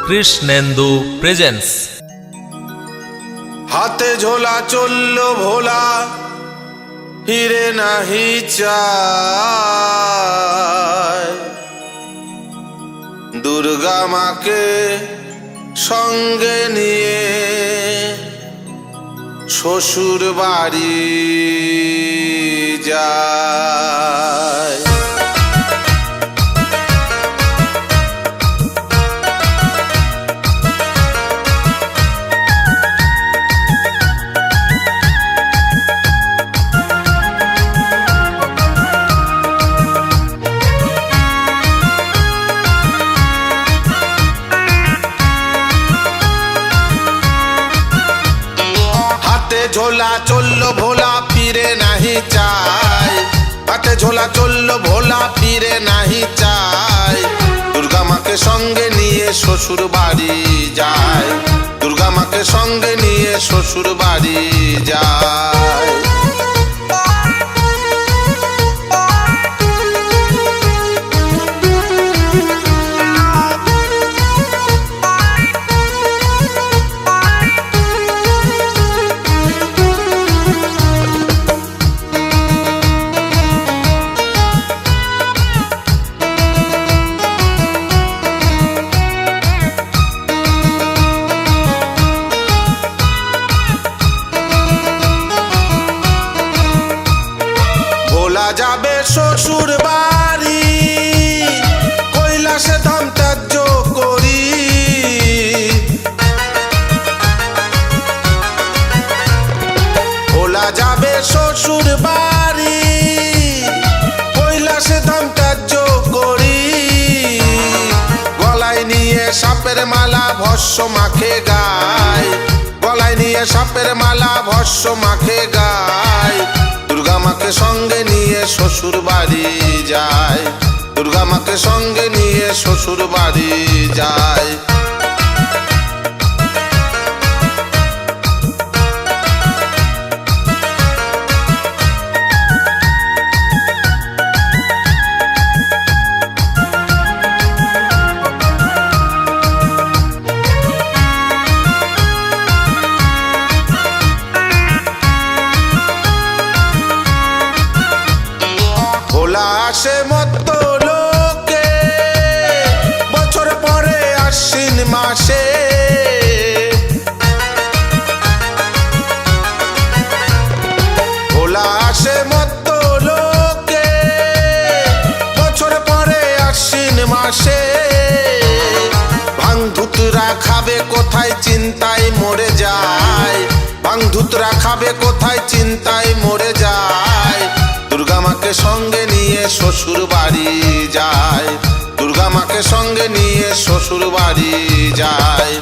Krishnendu presence. হাতে ঝোলা চলল ভোলা, হিরে নাহি চায়, দুর্গা মাকে সঙ্গে নিয়ে শ্বশুর বাড়ি যায়। ঝোলা চললো ভোলা, ফিরে নাহি চায়, হাতে ঝোলা চললো ভোলা, ফিরে নাহি চায়, দুর্গা মাকে সঙ্গে নিয়ে শ্বশুর বাড়ি যায়, দুর্গা মাকে সঙ্গে নিয়ে শ্বশুর বাড়ি যায়। যাবে শ্বশুর বাড়ি, কৈলাসে ধাম ত্যায্য করি, ভোলা যাবে শ্বশুর বাড়ি, কৈলাসে ধাম ত্যায্য করি, গলায় নিয়ে সাপের মালা ভস্য মাখে গায়, গলায় নিয়ে সাপের মালা ভস্য মাখে গায়, দুর্গা মাকে সঙ্গে নিয়ে শ্বশুর বাড়ি যায়, দুর্গা মাকে সঙ্গে নিয়ে শ্বশুর বাড়ি যায়। আসে মত্ত লোকে বছর পরে আশ্বিন মাসে, ভোলা আসে মত্ত লোকে বছর পরে আশ্বিন মাসে, ভাঙধুতরা খাবে কোথায় চিন্তায় মরে যায়, ভাঙধুতরা খাবে কোথায় চিন্তায় মরে যায়, দুর্গা মাকে সঙ্গে নিয়ে শ্বশুর বাড়ি যায়, দুর্গা মাকে সঙ্গে নিয়ে শ্বশুর বাড়ি যায়।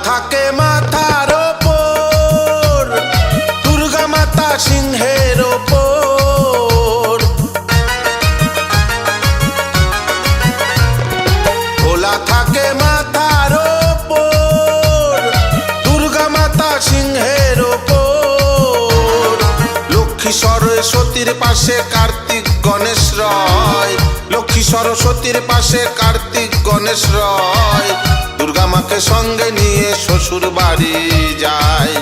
থাকে মাথার ওপর, দুর্গা মাতা সিংহের ওপর, ভোলা থাকে মাথার ওপর, দুর্গা মাতা সিংহের ওপর, লক্ষ্মী সরস্বতীর পাশে কার্তিক গণেশ রয়, লক্ষ্মী সরস্বতীর পাশে কার্তিক গণেশ রয়, দুর্গা মাকে সঙ্গে নিয়ে শ্বশুর বাড়ি যায়,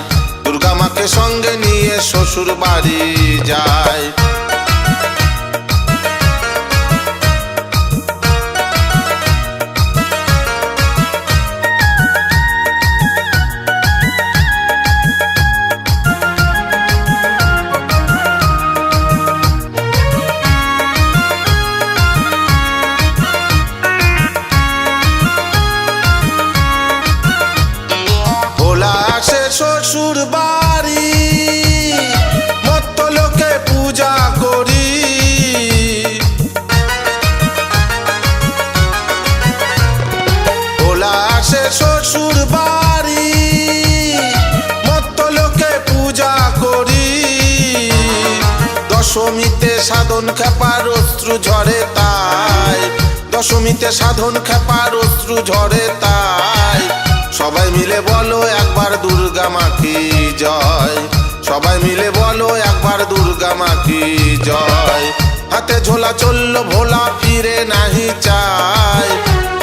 দুর্গা মাকে সঙ্গে নিয়ে শ্বশুর বাড়ি যায়। শ্বশুর বাড়ি মত্ত দশমীতে সাধন খেপার অশ্রু ঝরে তাই, দশমীতে সাধন খেপার অশ্রু ঝরে তাই। সবাই মিলে বলো একবার দুর্গা মা কি জয়, সবাই মিলে বলো একবার দুর্গা মা কি জয়। হাতে ঝোলা চললো ভোলা ফিরে নাহি চায়,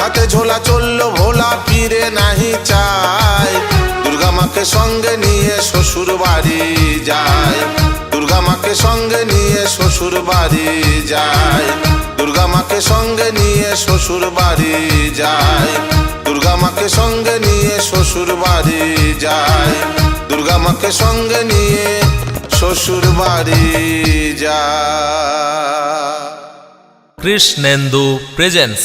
হাতে ঝোলা চললো ভোলা ফিরে নাহি চায়। দুর্গা মাকে সঙ্গে নিয়ে শ্বশুর বাড়ি যায়, দুর্গা মাকে সঙ্গে নিয়ে শ্বশুর বাড়ি যায়, দুর্গা মাকে সঙ্গে নিয়ে শ্বশুর বাড়ি যায়, দুর্গা মাকে সঙ্গে নিয়ে শ্বশুর বাড়ি যায়, দুর্গা মাকে সঙ্গে নিয়ে শ্বশুর বাড়ি যায়। কৃষ্ণেন্দু প্রেজেন্স।